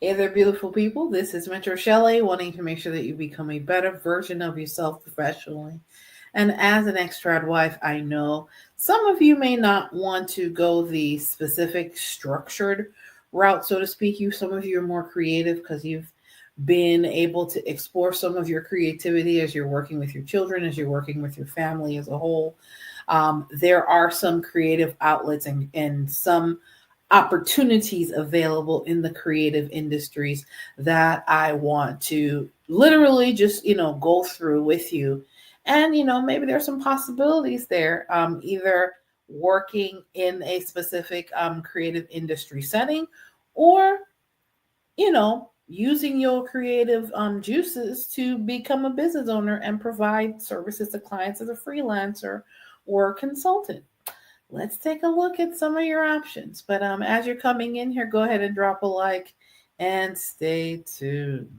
Hey there, beautiful people. This is Mentor Shelley, wanting to make sure that you become a better version of yourself professionally. And as an extrad wife, I know some of you may not want to go the specific structured route, so to speak. Some of you are more creative because you've been able to explore some of your creativity as you're working with your children, as you're working with your family as a whole. There are some creative outlets and some opportunities available in the creative industries that I want to literally just, go through with you. And, maybe there's some possibilities there, either working in a specific creative industry setting or, using your creative juices to become a business owner and provide services to clients as a freelancer or consultant. Let's take a look at some of your options. But as you're coming in here, go ahead and drop a like and stay tuned.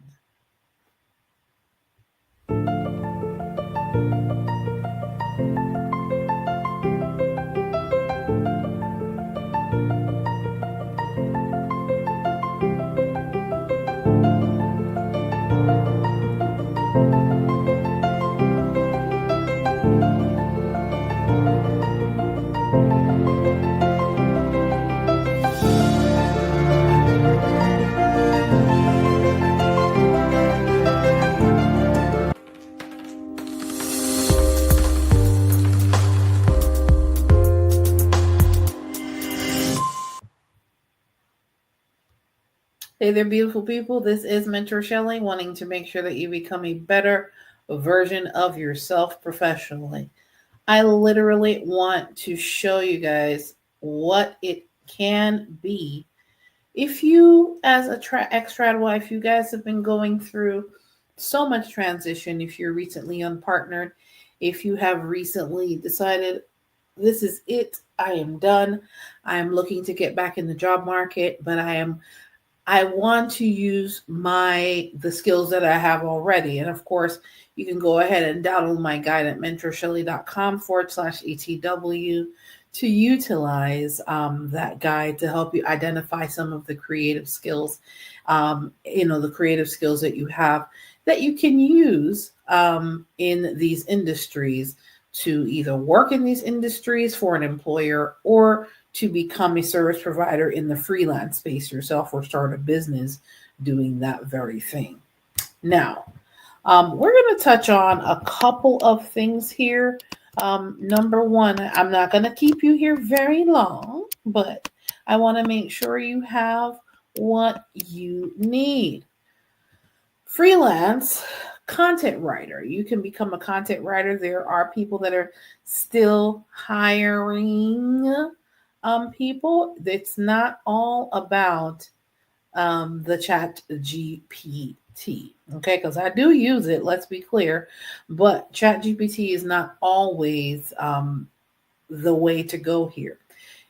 Hey there, beautiful people. This is Mentor Shelley, wanting to make sure that you become a better version of yourself professionally. I literally want to show you guys what it can be. If you, as a extrad wife, you guys have been going through so much transition. If you're recently unpartnered, if you have recently decided this is it, I am done. I am looking to get back in the job market, but I want to use the skills that I have already. And of course, you can go ahead and download my guide at mentorshelley.com/ETW to utilize that guide to help you identify some of the creative skills, the creative skills that you have that you can use in these industries to either work in these industries for an employer or to become a service provider in the freelance space yourself or start a business doing that very thing. Now, we're going to touch on a couple of things here. Number one, I'm not going to keep you here very long, but I want to make sure you have what you need. Freelance content writer. You can become a content writer. There are people that are still hiring people. It's not all about the chat GPT. Okay, because I do use it, let's be clear, but chat GPT is not always the way to go here.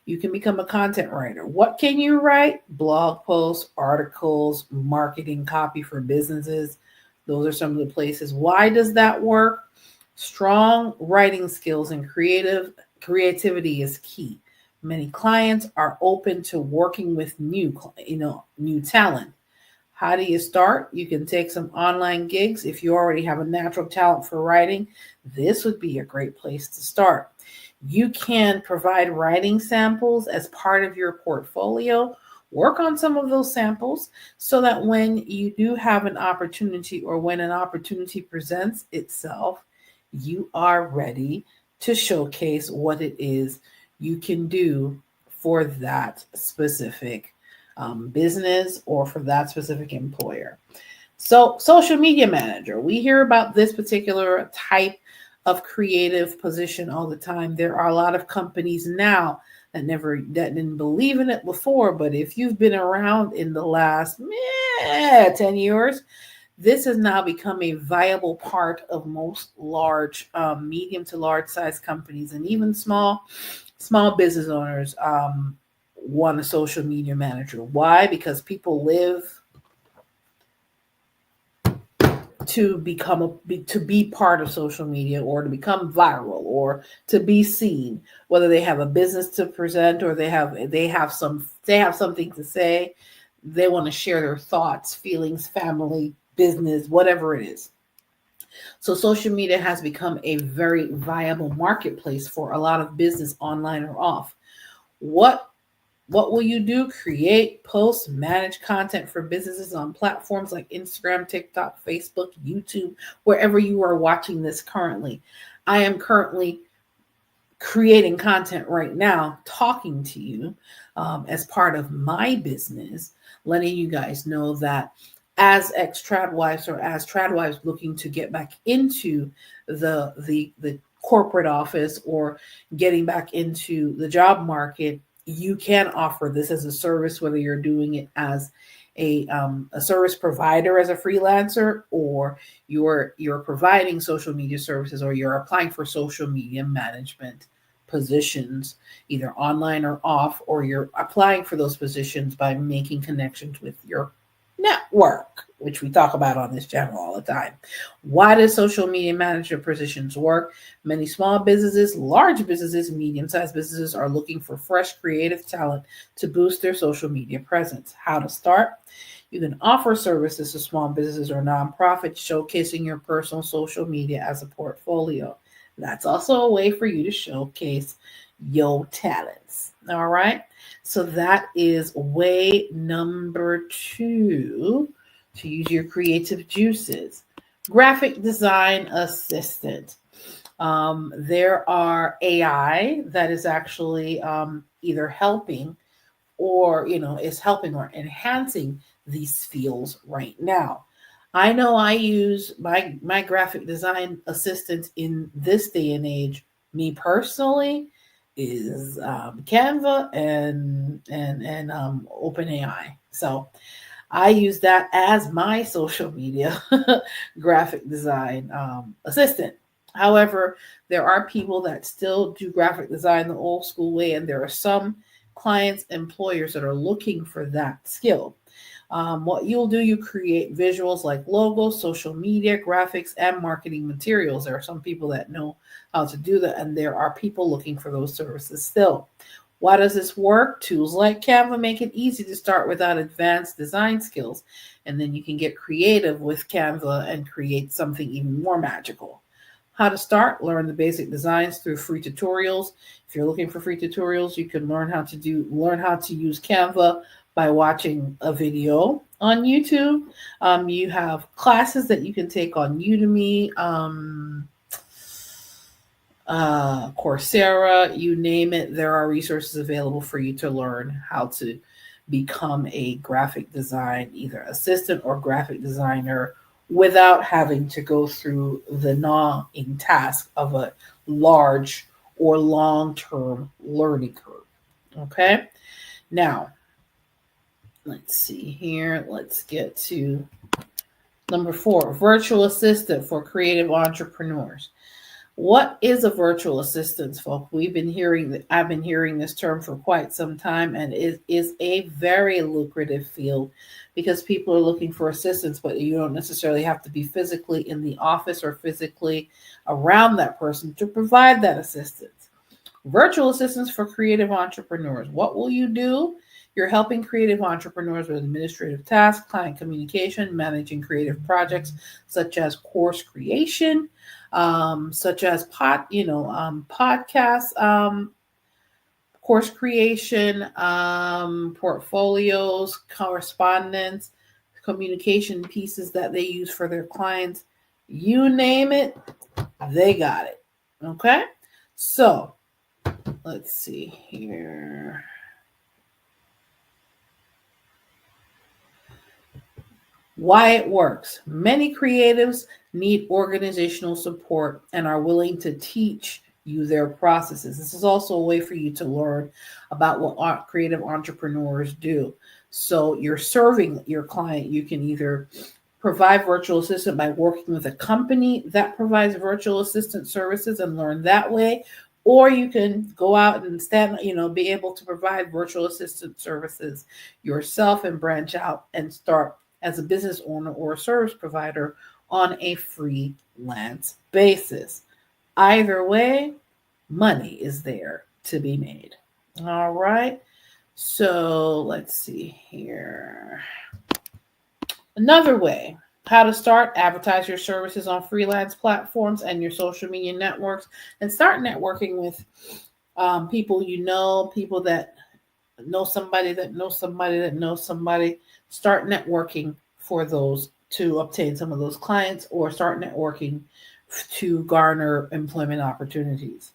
You can become a content writer. What can you write? Blog posts, articles, marketing copy for businesses. Those are some of the places. Why does that work? Strong writing skills and creativity is key. Many clients are open to working with new talent. How do you start? You can take some online gigs. If you already have a natural talent for writing, this would be a great place to start. You can provide writing samples as part of your portfolio. Work on some of those samples so that when you do have an opportunity or when an opportunity presents itself, you are ready to showcase what it is you can do for that specific business or for that specific employer. So, social media manager, we hear about this particular type of creative position all the time. There are a lot of companies now that didn't believe in it before, but if you've been around in the last 10 years, this has now become a viable part of most large, medium to large size companies, and even small business owners want a social media manager. Why? Because people live to be part of social media or to become viral or to be seen, whether they have a business to present or they have something to say. they want to share their thoughts, feelings, family, business, whatever it is. So social media has become a very viable marketplace for a lot of business, online or off. What what will you do? Create, post, manage content for businesses on platforms like Instagram, TikTok, Facebook, YouTube, wherever you are watching this currently. I am currently creating content right now, talking to you as part of my business, letting you guys know that as ex trad wives or as trad wives looking to get back into the corporate office or getting back into the job market, you can offer this as a service, whether you're doing it as a service provider as a freelancer, or you're providing social media services, or you're applying for social media management positions, either online or off, or you're applying for those positions by making connections with your network, which we talk about on this channel all the time. Why does social media manager positions work? Many small businesses, large businesses, medium-sized businesses are looking for fresh creative talent to boost their social media presence. How to start? You can offer services to small businesses or nonprofits, showcasing your personal social media as a portfolio. That's also a way for you to showcase your talents. All right. So that is way number 2, to use your creative juices. Graphic design assistant. There are AI that is actually either helping or is helping or enhancing these fields right now. I know I use my graphic design assistant in this day and age. Me personally is Canva and OpenAI. So I use that as my social media graphic design assistant. However, there are people that still do graphic design the old school way, and there are some clients, employers that are looking for that skill. What you'll do, you create visuals like logos, social media, graphics, and marketing materials. There are some people that know how to do that, and there are people looking for those services still. Why does this work? Tools like Canva make it easy to start without advanced design skills, and then you can get creative with Canva and create something even more magical. How to start? Learn the basic designs through free tutorials. If you're looking for free tutorials, you can learn how to use Canva by watching a video on YouTube. You have classes that you can take on Udemy, Coursera, you name it. There are resources available for you to learn how to become a graphic design, either assistant or graphic designer, without having to go through the gnawing task of a large or long-term learning curve. Okay. Now, let's see here. Let's get to number 4, virtual assistant for creative entrepreneurs. What is a virtual assistant, folks? I've been hearing this term for quite some time, and it is a very lucrative field because people are looking for assistance, but you don't necessarily have to be physically in the office or physically around that person to provide that assistance. Virtual assistants for creative entrepreneurs. What will you do? You're helping creative entrepreneurs with administrative tasks, client communication, managing creative projects such as course creation, such as podcasts, course creation, portfolios, correspondence, communication pieces that they use for their clients. You name it, they got it. Okay, so let's see here. Why it works. Many creatives need organizational support and are willing to teach you their processes. This is also a way for you to learn about what creative entrepreneurs do. So you're serving your client. You can either provide virtual assistant by working with a company that provides virtual assistant services and learn that way, or you can go out and be able to provide virtual assistant services yourself and branch out and start as a business owner or a service provider on a freelance basis. Either way, money is there to be made. All right. So let's see here. Another way, how to start, advertise your services on freelance platforms and your social media networks, and start networking with people you know, people that know somebody that knows somebody that knows somebody. Start networking for those to obtain some of those clients, or start networking to garner employment opportunities.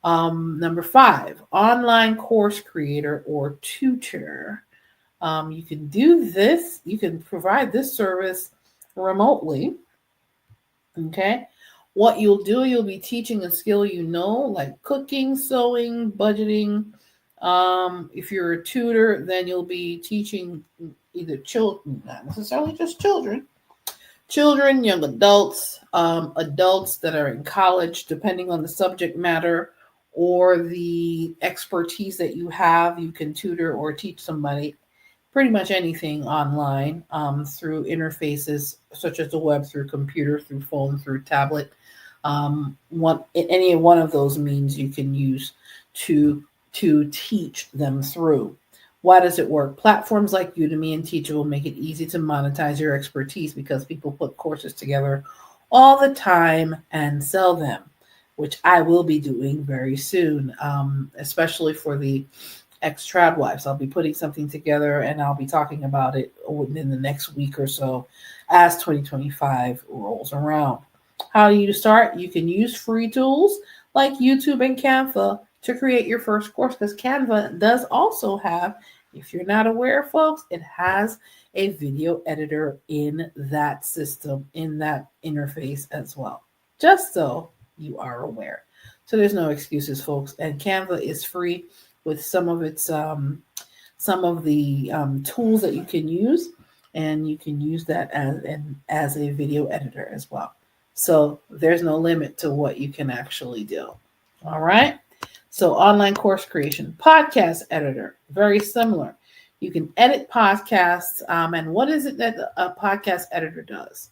Number 5, online course creator or tutor. You can do this, you can provide this service remotely. Okay. What you'll do, you'll be teaching a skill you know, like cooking, sewing, budgeting. If you're a tutor, then you'll be teaching either children, not necessarily just children, young adults, adults that are in college, depending on the subject matter or the expertise that you have. You can tutor or teach somebody pretty much anything online through interfaces such as the web, through computer, through phone, through tablet. Any one of those means you can use to teach them through. Why does it work? Platforms like Udemy and Teachable make it easy to monetize your expertise because people put courses together all the time and sell them, which I will be doing very soon, especially for the ex-trad wives. I'll be putting something together and I'll be talking about it within the next week or so as 2025 rolls around. How do you start? You can use free tools like YouTube and Canva to create your first course, because Canva does also have, if you're not aware, folks, it has a video editor in that system, in that interface as well, just so you are aware. So there's no excuses, folks. And Canva is free with some of the tools that you can use, and you can use that as a video editor as well. So there's no limit to what you can actually do. All right. So online course creation, podcast editor, very similar. You can edit podcasts. And what is it that a podcast editor does?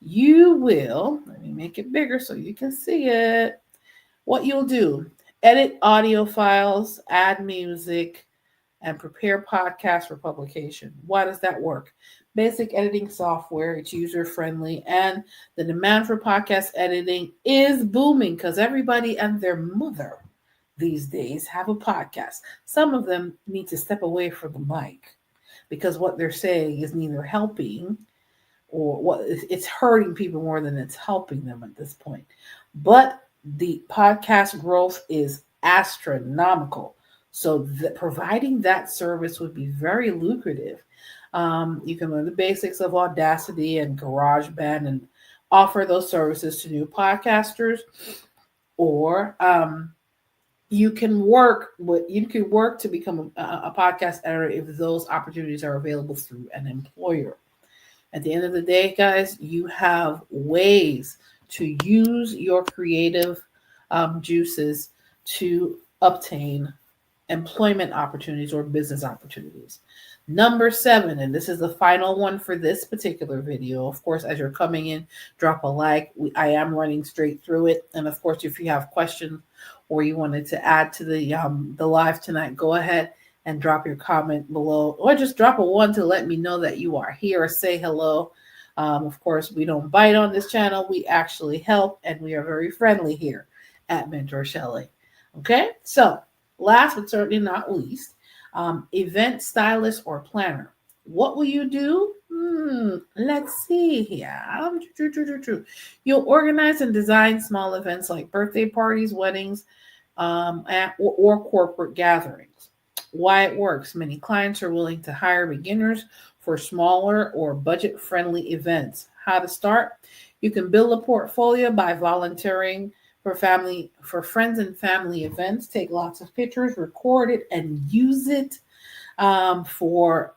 You will, let me make it bigger so you can see it. What you'll do, edit audio files, add music, and prepare podcasts for publication. Why does that work? Basic editing software, it's user friendly, and the demand for podcast editing is booming because everybody and their mother these days have a podcast. Some of them need to step away from the mic because what they're saying is neither helping, or what it's hurting people more than it's helping them at this point. But the podcast growth is astronomical. So providing that service would be very lucrative. You can learn the basics of Audacity and GarageBand and offer those services to new podcasters, or you can work to become a podcast editor if those opportunities are available through an employer. At the end of the day, guys, you have ways to use your creative juices to obtain employment opportunities or business opportunities. Number 7, and this is the final one for this particular video. Of course, as you're coming in, drop a like. I am running straight through it. And of course, if you have questions or you wanted to add to the live tonight, go ahead and drop your comment below, or just drop a 1 to let me know that you are here, or say hello. Of course, we don't bite on this channel. We actually help, and we are very friendly here at Mentor Shelley. Okay, so last but certainly not least, event stylist or planner. What will you do? Let's see here. You'll organize and design small events like birthday parties, weddings, or corporate gatherings. Why it works. Many clients are willing to hire beginners for smaller or budget-friendly events. How to start? You can build a portfolio by volunteering for friends and family events. Take lots of pictures, record it, and use it for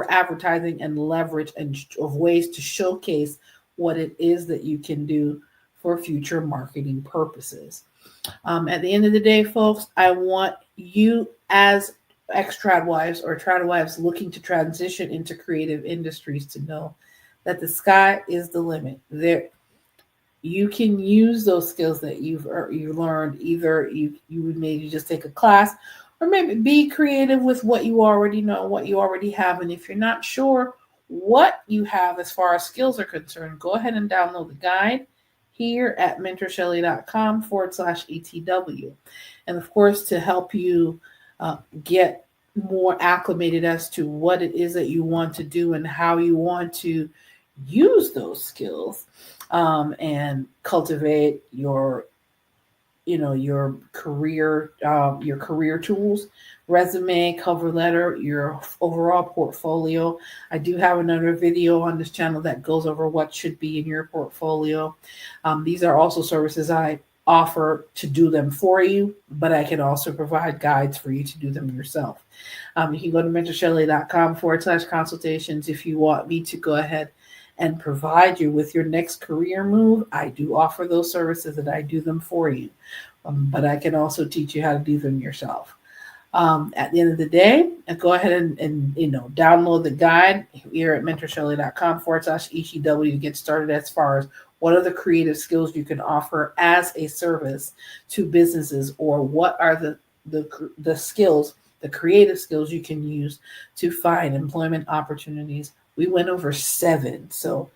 advertising and leverage, and of ways to showcase what it is that you can do for future marketing purposes. At the end of the day, folks, I want you as ex-trad wives or trad wives looking to transition into creative industries to know that the sky is the limit. You can use those skills that you've learned. Either you would maybe just take a class, or maybe be creative with what you already know, what you already have. And if you're not sure what you have as far as skills are concerned, go ahead and download the guide here at mentorshelly.com/ETW. And of course, to help you get more acclimated as to what it is that you want to do and how you want to use those skills, and cultivate your career tools, resume, cover letter, your overall portfolio. I do have another video on this channel that goes over what should be in your portfolio. These are also services I offer to do them for you, but I can also provide guides for you to do them yourself. You can go to mentorshelly.com/consultations if you want me to go ahead and provide you with your next career move. I do offer those services and I do them for you. But I can also teach you how to do them yourself. At the end of the day, go ahead and download the guide here at mentorshelly.com/ETW to get started as far as what are the creative skills you can offer as a service to businesses, or what are the skills, the creative skills you can use to find employment opportunities. We went over 7, so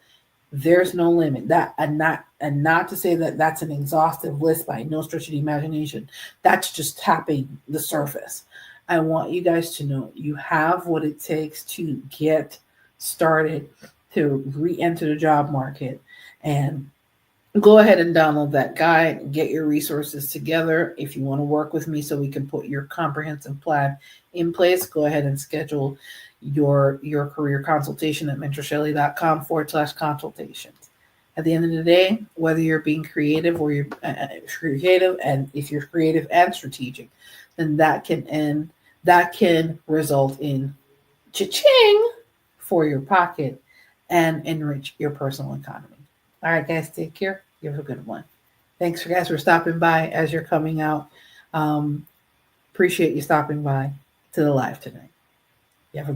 there's no limit. That and not to say that that's an exhaustive list by no stretch of the imagination. That's just tapping the surface. I want you guys to know you have what it takes to get started, to re-enter the job market, and go ahead and download that guide, get your resources together. If you want to work with me so we can put your comprehensive plan in place, go ahead and schedule your career consultation at mentorshelly.com/consultations. At the end of the day, whether you're being creative or you're creative, and if you're creative and strategic, then that can result in cha-ching for your pocket and enrich your personal economy. All right, guys, take care. You have a good one. Thanks for guys for stopping by as you're coming out. Appreciate you stopping by to the live tonight. You have a